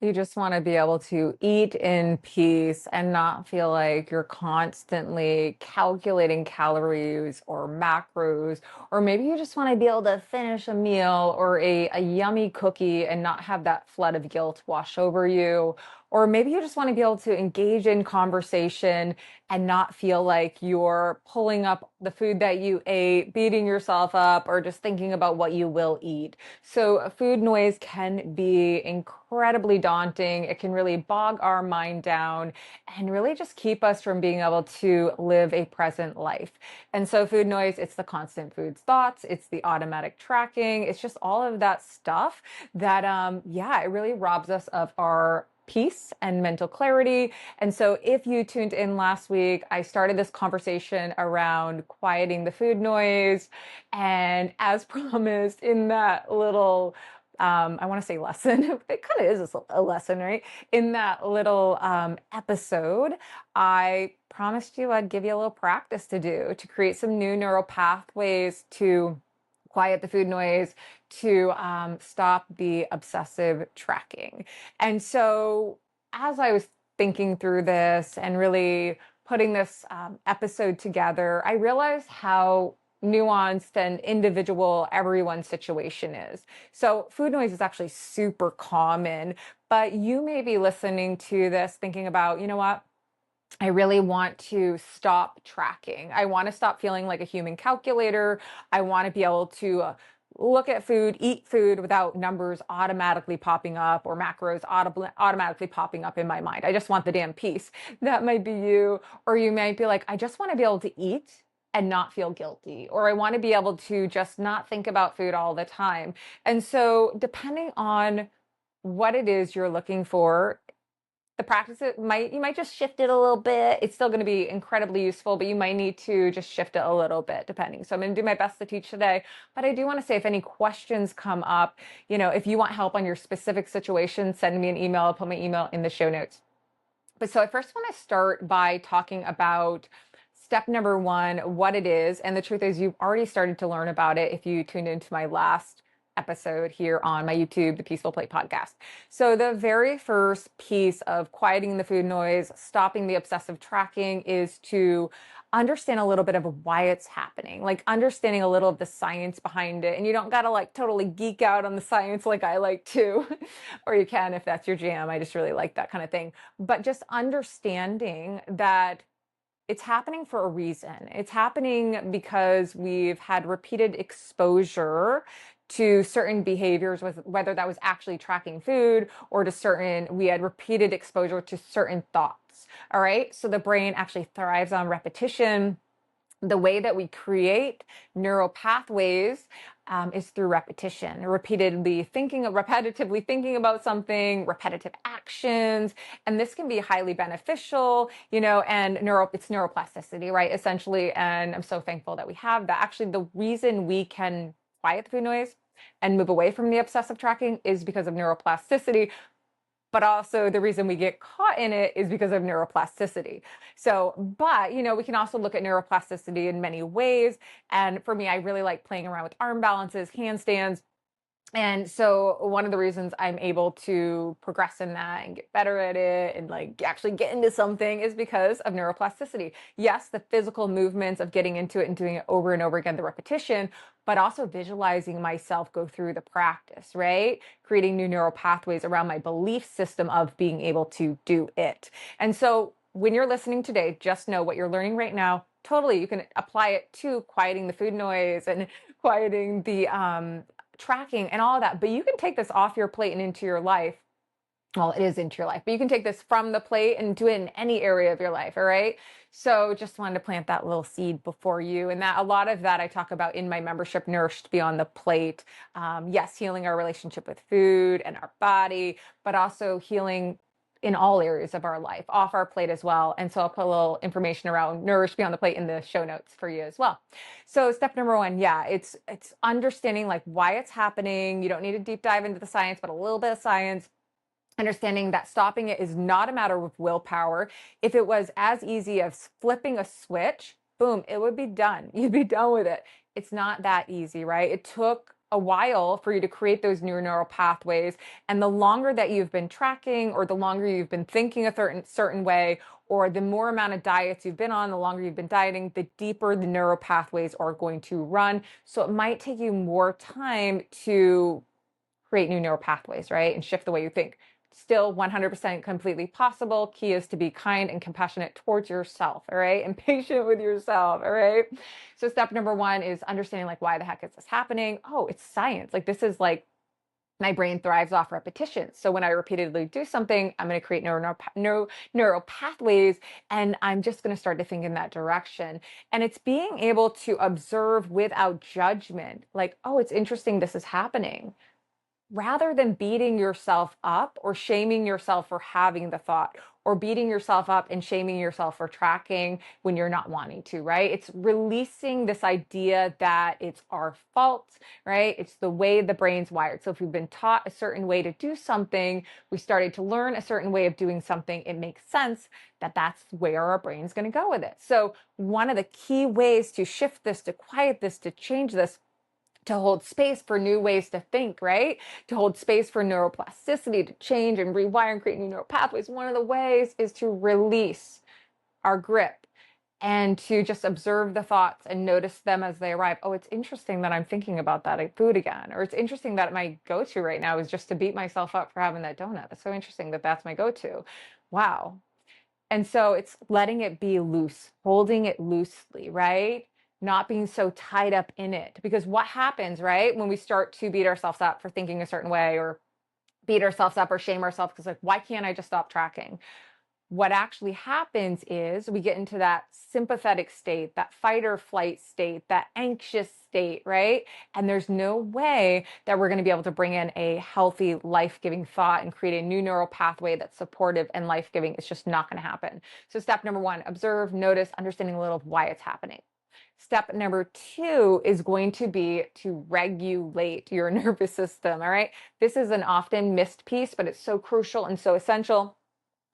You just want to be able to eat in peace and not feel like you're constantly calculating calories or macros, or maybe you just want to be able to finish a meal or a yummy cookie and not have that flood of guilt wash over you. Or maybe you just want to be able to engage in conversation and not feel like you're pulling up the food that you ate, beating yourself up, or just thinking about what you will eat. So food noise can be incredibly daunting. It can really bog our mind down and really just keep us from being able to live a present life. And so food noise, it's the constant food thoughts, it's the automatic tracking, it's just all of that stuff that, yeah, it really robs us of our peace and mental clarity. And so if you tuned in last week, I started this conversation around quieting the food noise. And as promised in that little, I want to say lesson, it kind of is a lesson, right? In that little episode, I promised you I'd give you a little practice to do to create some new neural pathways to quiet the food noise, to stop the obsessive tracking. And so, as I was thinking through this and really putting this episode together, I realized how nuanced and individual everyone's situation is. So, food noise is actually super common, but you may be listening to this thinking about, you know what? I really want to stop tracking. I want to stop feeling like a human calculator. I want to be able to look at food, eat food without numbers automatically popping up or macros automatically popping up in my mind. I just want the damn peace. That might be you. Or you might be like, I just want to be able to eat and not feel guilty. Or I want to be able to just not think about food all the time. And so, depending on what it is you're looking for, the practice, it might you might just shift it a little bit. It's still going to be incredibly useful, but you might need to just shift it a little bit depending. So I'm going to do my best to teach today, but I do want to say if any questions come up, if you want help on your specific situation, send me an email. I'll put my email in the show notes. But so I first want to start by talking about step number one, what it is. And the truth is, you've already started to learn about it if you tuned into my last episode here on my YouTube, the Peaceful Plate podcast. So the very first piece of quieting the food noise, stopping the obsessive tracking is to understand a little bit of why it's happening, like understanding a little of the science behind it. And you don't got to like totally geek out on the science like I like to, or you can if that's your jam. I just really like that kind of thing. But just understanding that it's happening for a reason. It's happening because we've had repeated exposure to certain behaviors, whether that was actually tracking food or we had repeated exposure to certain thoughts. All right. So the brain actually thrives on repetition. The way that we create neural pathways is through repetition, repetitively thinking about something, repetitive actions, and this can be highly beneficial, and it's neuroplasticity, right? Essentially, and I'm so thankful that we have that. Actually, the reason we can quiet the food noise and move away from the obsessive tracking is because of neuroplasticity, but also the reason we get caught in it is because of neuroplasticity. So, but we can also look at neuroplasticity in many ways. And for me, I really like playing around with arm balances, handstands. And so one of the reasons I'm able to progress in that and get better at it and like actually get into something is because of neuroplasticity. Yes, the physical movements of getting into it and doing it over and over again, the repetition, but also visualizing myself go through the practice, right? Creating new neural pathways around my belief system of being able to do it. And so when you're listening today, just know what you're learning right now. Totally, you can apply it to quieting the food noise and quieting the tracking and all of that, but you can take this off your plate and into your life. Well, it is into your life, but you can take this from the plate and do it in any area of your life. All right. So just wanted to plant that little seed before you. And that a lot of that I talk about in my membership, Nourished Beyond the Plate. Yes, healing our relationship with food and our body, but also healing in all areas of our life, off our plate as well. And so I'll put a little information around Nourish Beyond the Plate in the show notes for you as well. So step number one, yeah, it's understanding like why it's happening. You don't need to deep dive into the science, but a little bit of science. Understanding that stopping it is not a matter of willpower. If it was as easy as flipping a switch, boom, it would be done. You'd be done with it. It's not that easy, right? It took a while for you to create those new neural pathways. And the longer that you've been tracking, or the longer you've been thinking a certain way, or the more amount of diets you've been on, the longer you've been dieting, the deeper the neural pathways are going to run. So it might take you more time to create new neural pathways, right? And shift the way you think. Still 100% completely possible. Key is to be kind and compassionate towards yourself, all right? And patient with yourself, all right? So step number one is understanding, like, why the heck is this happening? Oh, it's science. Like, this is like, my brain thrives off repetition. So when I repeatedly do something, I'm going to create neural pathways, and I'm just going to start to think in that direction. And it's being able to observe without judgment, like, oh, it's interesting this is happening, rather than beating yourself up or shaming yourself for having the thought, or beating yourself up and shaming yourself for tracking when you're not wanting to, right? It's releasing this idea that it's our fault, right? It's the way the brain's wired. So if we've been taught a certain way to do something, we started to learn a certain way of doing something, it makes sense that that's where our brain's going to go with it. So one of the key ways to shift this, to quiet this, to change this, to hold space for new ways to think, right? To hold space for neuroplasticity, to change and rewire and create new neural pathways. One of the ways is to release our grip and to just observe the thoughts and notice them as they arrive. Oh, it's interesting that I'm thinking about that food again. Or it's interesting that my go-to right now is just to beat myself up for having that donut. It's so interesting that that's my go-to. Wow. And so it's letting it be loose, holding it loosely, right? Not being so tied up in it. Because what happens, right, when we start to beat ourselves up for thinking a certain way, or beat ourselves up or shame ourselves because, like, why can't I just stop tracking? What actually happens is we get into that sympathetic state, that fight or flight state, that anxious state, right? And there's no way that we're going to be able to bring in a healthy, life-giving thought and create a new neural pathway that's supportive and life-giving. It's just not going to happen. So step number one, observe, notice, understanding a little of why it's happening. Step number two is going to be to regulate your nervous system, all right? This is an often missed piece, but it's so crucial and so essential.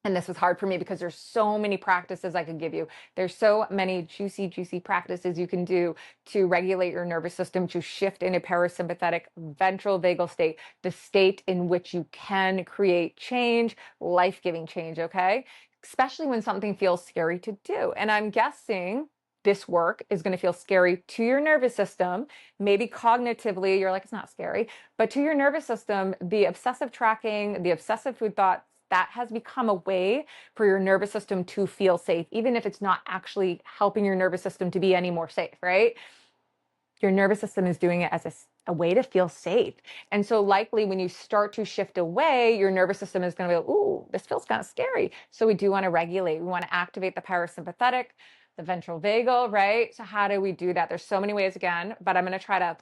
And this was hard for me because there's so many practices I could give you. There's so many juicy practices you can do to regulate your nervous system, to shift in a parasympathetic ventral vagal state, the state in which you can create change, life-giving change, okay? Especially when something feels scary to do. And I'm guessing this work is going to feel scary to your nervous system. Maybe cognitively, you're like, it's not scary. But to your nervous system, the obsessive tracking, the obsessive food thoughts, that has become a way for your nervous system to feel safe, even if it's not actually helping your nervous system to be any more safe, right? Your nervous system is doing it as a way to feel safe. And so likely when you start to shift away, your nervous system is going to be like, ooh, this feels kind of scary. So we do want to regulate. We want to activate the parasympathetic, the ventral vagal, right? So how do we do that? There's so many ways again, but I'm going to try to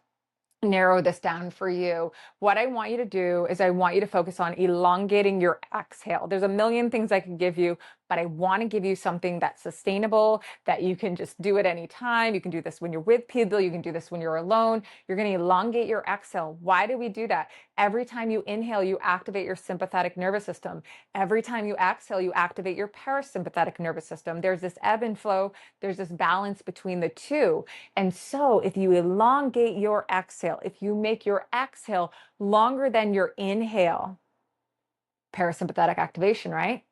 narrow this down for you. What I want you to do is I want you to focus on elongating your exhale. There's a million things I can give you, but I want to give you something that's sustainable, that you can just do at any time. You can do this when you're with people. You can do this when you're alone. You're going to elongate your exhale. Why do we do that? Every time you inhale, you activate your sympathetic nervous system. Every time you exhale, you activate your parasympathetic nervous system. There's this ebb and flow. There's this balance between the two. And so if you elongate your exhale, if you make your exhale longer than your inhale, parasympathetic activation, right?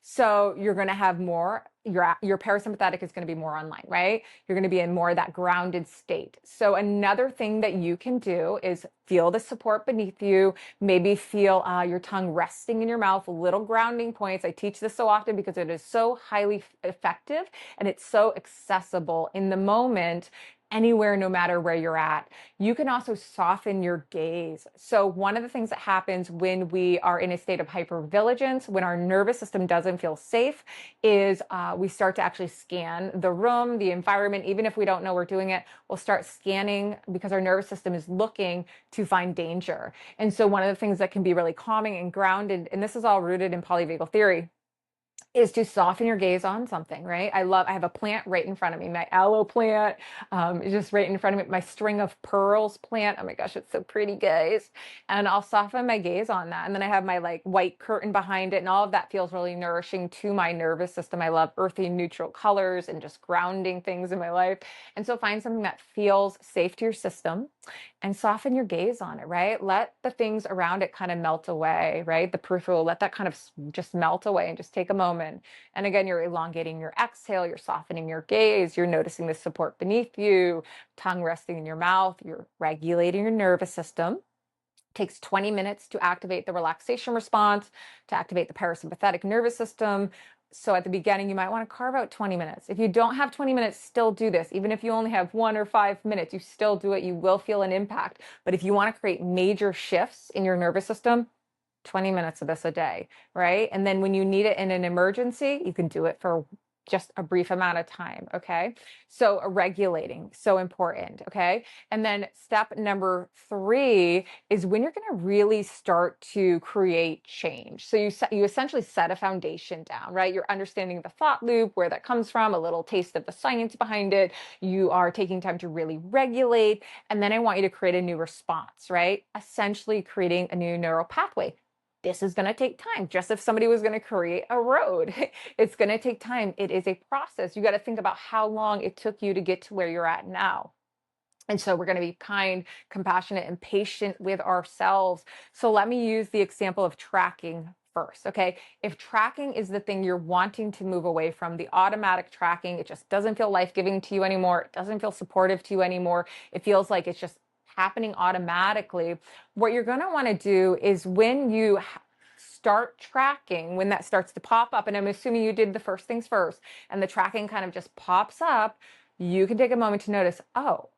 So you're going to have more, your parasympathetic is going to be more online, right? You're going to be in more of that grounded state. So another thing that you can do is feel the support beneath you, maybe feel your tongue resting in your mouth, little grounding points. I teach this so often because it is so highly effective and it's so accessible in the moment, anywhere, no matter where you're at. You can also soften your gaze. So one of the things that happens when we are in a state of hypervigilance, when our nervous system doesn't feel safe, is we start to actually scan the room, the environment. Even if we don't know we're doing it, we'll start scanning because our nervous system is looking to find danger. And so one of the things that can be really calming and grounded, and this is all rooted in polyvagal theory, is to soften your gaze on something, right? I have a plant right in front of me, my aloe plant, is just right in front of me, my string of pearls plant. Oh my gosh, it's so pretty, guys. And I'll soften my gaze on that. And then I have my like white curtain behind it, and all of that feels really nourishing to my nervous system. I love earthy, neutral colors and just grounding things in my life. And so find something that feels safe to your system and soften your gaze on it, right? Let the things around it kind of melt away, right? The peripheral, let that kind of just melt away and just take a moment. And again, you're elongating your exhale, you're softening your gaze, you're noticing the support beneath you, tongue resting in your mouth, you're regulating your nervous system. It takes 20 minutes to activate the relaxation response, to activate the parasympathetic nervous system. So at the beginning, you might want to carve out 20 minutes. If you don't have 20 minutes, still do this. Even if you only have 1 or 5 minutes, you still do it. You will feel an impact. But if you want to create major shifts in your nervous system, 20 minutes of this a day, right? And then when you need it in an emergency, you can do it for just a brief amount of time, okay? So regulating, so important, okay? And then step number 3 is when you're going to really start to create change. So you essentially set a foundation down, right? You're understanding the thought loop, where that comes from, a little taste of the science behind it. You are taking time to really regulate, and then I want you to create a new response, right? Essentially creating a new neural pathway. This is going to take time, just if somebody was going to create a road. It's going to take time. It is a process. You got to think about how long it took you to get to where you're at now. And so we're going to be kind, compassionate, and patient with ourselves. So let me use the example of tracking first, okay? If tracking is the thing you're wanting to move away from, the automatic tracking, it just doesn't feel life-giving to you anymore. It doesn't feel supportive to you anymore. It feels like it's just happening automatically. What you're going to want to do is when you start tracking, when that starts to pop up, and I'm assuming you did the first things first, and the tracking kind of just pops up, you can take a moment to notice, oh,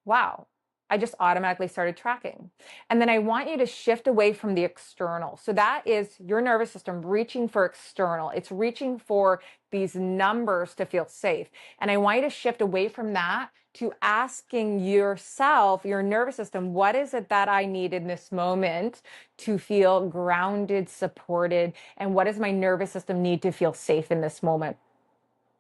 wow, I just automatically started tracking. And then I want you to shift away from the external. So that is your nervous system reaching for external. It's reaching for these numbers to feel safe. And I want you to shift away from that to asking yourself, your nervous system, what is it that I need in this moment to feel grounded, supported? And what does my nervous system need to feel safe in this moment?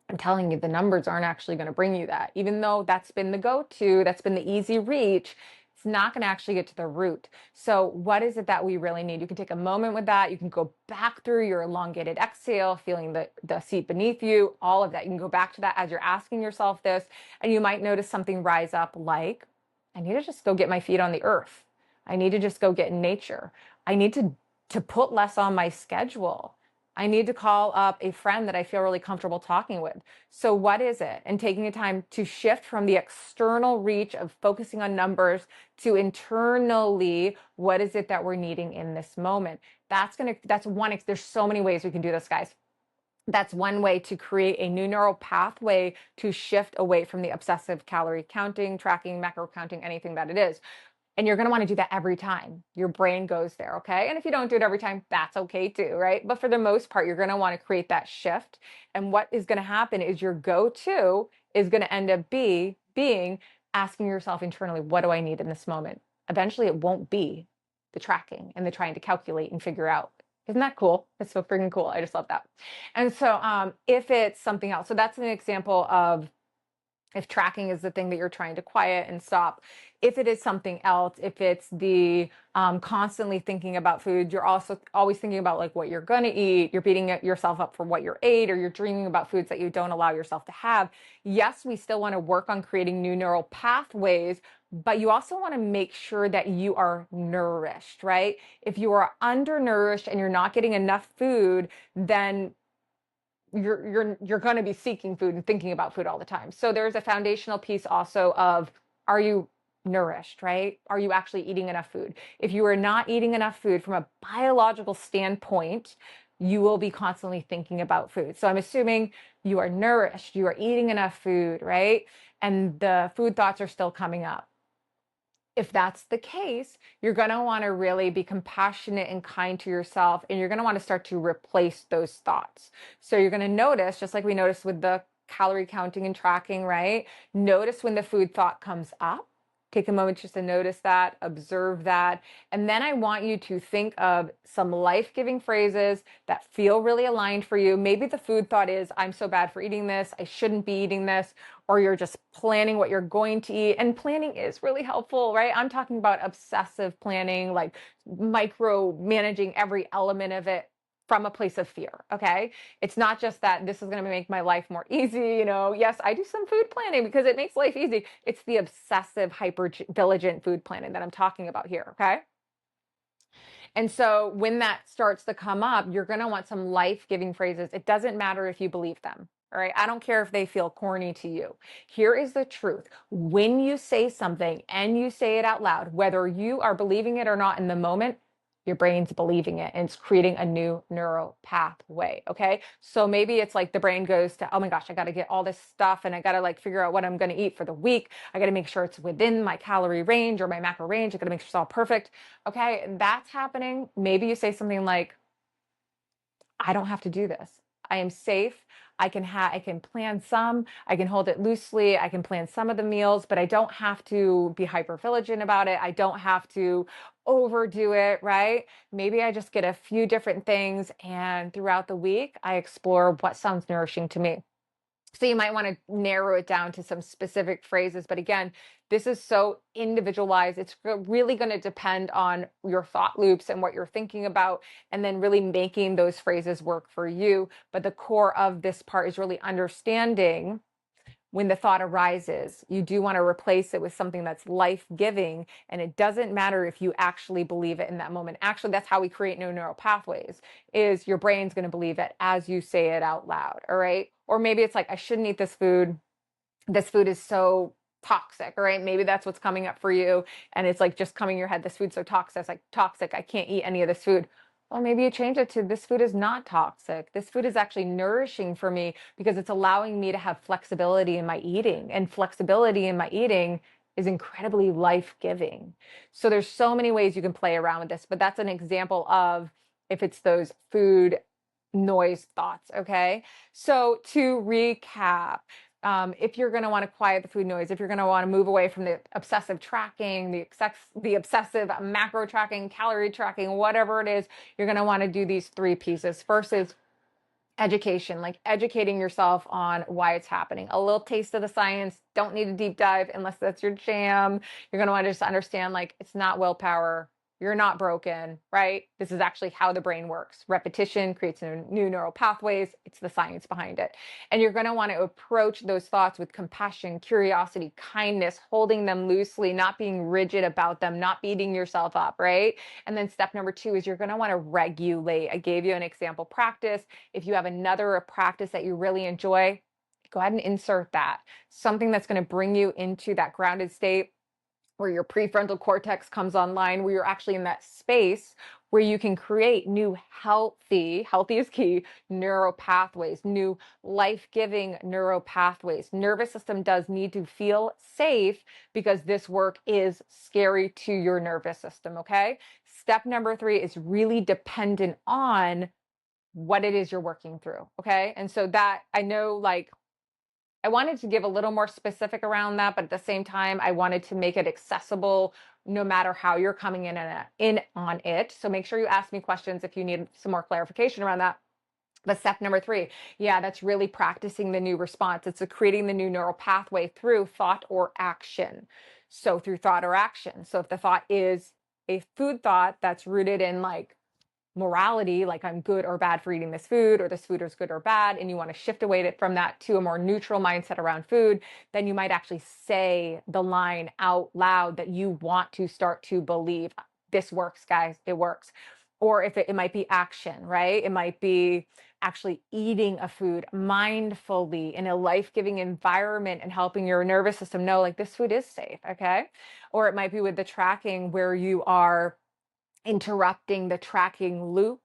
I'm telling you, the numbers aren't actually going to bring you that. Even though that's been the go-to, that's been the easy reach, it's not going to actually get to the root. So what is it that we really need? You can take a moment with that. You can go back through your elongated exhale, feeling the seat beneath you, all of that. You can go back to that as you're asking yourself this, and you might notice something rise up like, I need to just go get my feet on the earth. I need to just go get in nature. I need to put less on my schedule. I need to call up a friend that I feel really comfortable talking with. So what is it? And taking the time to shift from the external reach of focusing on numbers to internally, what is it that we're needing in this moment? That's one, there's so many ways we can do this, guys. That's one way to create a new neural pathway to shift away from the obsessive calorie counting, tracking, macro counting, anything that it is. And you're going to want to do that every time your brain goes there, okay? And if you don't do it every time, that's okay too, right? But for the most part, you're going to want to create that shift. And what is going to happen is your go-to is going to end up being asking yourself internally, what do I need in this moment? Eventually, it won't be the tracking and the trying to calculate and figure out. Isn't that cool? It's so freaking cool. I just love that. And so if it's something else, so that's an example of if tracking is the thing that you're trying to quiet and stop. If it is something else, if it's the constantly thinking about food, you're also always thinking about like what you're going to eat, you're beating yourself up for what you ate, or you're dreaming about foods that you don't allow yourself to have. Yes, we still want to work on creating new neural pathways, but you also want to make sure that you are nourished, right? If you are undernourished and you're not getting enough food, then you're going to be seeking food and thinking about food all the time. So there's a foundational piece also of, are you nourished, right? Are you actually eating enough food? If you are not eating enough food from a biological standpoint, you will be constantly thinking about food. So I'm assuming you are nourished, you are eating enough food, right? And the food thoughts are still coming up. If that's the case, you're going to want to really be compassionate and kind to yourself, and you're going to want to start to replace those thoughts. So you're going to notice, just like we noticed with the calorie counting and tracking, right? Notice when the food thought comes up Take a moment just to notice that, observe that. And then I want you to think of some life-giving phrases that feel really aligned for you. Maybe the food thought is, I'm so bad for eating this, I shouldn't be eating this, or you're just planning what you're going to eat. And planning is really helpful, right? I'm talking about obsessive planning, like micro managing every element of it from a place of fear, okay? It's not just that this is going to make my life more easy, Yes, I do some food planning because it makes life easy. It's the obsessive, hyper vigilant food planning that I'm talking about here, okay? And so when that starts to come up, you're going to want some life-giving phrases. It doesn't matter if you believe them. All right. I don't care if they feel corny to you. Here is the truth. When you say something and you say it out loud, whether you are believing it or not in the moment, your brain's believing it and it's creating a new neural pathway. Okay. So maybe it's like the brain goes to, oh my gosh, I got to get all this stuff and I got to like figure out what I'm going to eat for the week. I got to make sure it's within my calorie range or my macro range. I got to make sure it's all perfect. Okay. That's happening. Maybe you say something like, I don't have to do this. I am safe. I can plan some, I can hold it loosely, I can plan some of the meals, but I don't have to be hyper vigilant about it. I don't have to overdo it, right? Maybe I just get a few different things and throughout the week I explore what sounds nourishing to me. So you might want to narrow it down to some specific phrases. But again, this is so individualized. It's really going to depend on your thought loops and what you're thinking about, and then really making those phrases work for you. But the core of this part is really understanding when the thought arises, you do want to replace it with something that's life-giving. And it doesn't matter if you actually believe it in that moment. Actually, that's how we create new neural pathways, is your brain's going to believe it as you say it out loud. All right. Or maybe it's like, I shouldn't eat this food. This food is so toxic. All right. Maybe that's what's coming up for you. And it's like just coming in your head, this food's so toxic. It's like toxic. I can't eat any of this food. Well, maybe you change it to, this food is not toxic. This food is actually nourishing for me because it's allowing me to have flexibility in my eating. And flexibility in my eating is incredibly life-giving. So there's so many ways you can play around with this, but that's an example of if it's those food noise thoughts, okay? So to recap, if you're going to want to quiet the food noise, if you're going to want to move away from the obsessive tracking, the obsessive macro tracking, calorie tracking, whatever it is, you're going to want to do these three pieces. First is education, like educating yourself on why it's happening. A little taste of the science, don't need a deep dive unless that's your jam. You're going to want to just understand, like, it's not willpower. You're not broken, right? This is actually how the brain works. Repetition creates new neural pathways. It's the science behind it. And you're going to want to approach those thoughts with compassion, curiosity, kindness, holding them loosely, not being rigid about them, not beating yourself up, right? And then step number 2 is you're going to want to regulate. I gave you an example practice. If you have another practice that you really enjoy, go ahead and insert that. Something that's going to bring you into that grounded state where your prefrontal cortex comes online, where you're actually in that space where you can create new healthy is key, neural pathways, new life-giving neural pathways. Nervous system does need to feel safe because this work is scary to your nervous system, okay? Step number 3 is really dependent on what it is you're working through, okay? And so that, I know, like, I wanted to give a little more specific around that, but at the same time, I wanted to make it accessible no matter how you're coming in on it. So make sure you ask me questions if you need some more clarification around that. But step number 3, yeah, that's really practicing the new response. It's creating the new neural pathway through thought or action. So through thought or action. So if the thought is a food thought that's rooted in like morality, like I'm good or bad for eating this food, or this food is good or bad, and you want to shift away from that to a more neutral mindset around food, then you might actually say the line out loud that you want to start to believe. This works, guys, it works. Or if it might be action, right? It might be actually eating a food mindfully in a life-giving environment and helping your nervous system know, like, this food is safe, okay? Or it might be with the tracking where you are interrupting the tracking loop,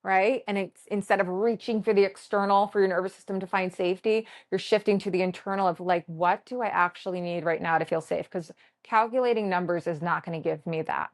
right? And it's, instead of reaching for the external for your nervous system to find safety, you're shifting to the internal of like, what do I actually need right now to feel safe? Because calculating numbers is not going to give me that.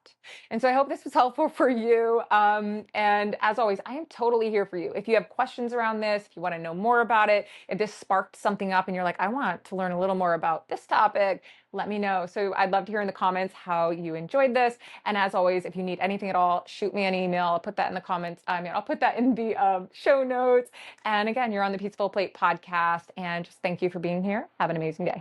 And so I hope this was helpful for you. And as always, I am totally here for you. If you have questions around this, if you want to know more about it, if this sparked something up and you're like, I want to learn a little more about this topic, let me know. So I'd love to hear in the comments how you enjoyed this. And as always, if you need anything at all, shoot me an email. I'll put that in the comments. I'll put that in the show notes. And again, you're on the Peaceful Plate podcast. And just thank you for being here. Have an amazing day.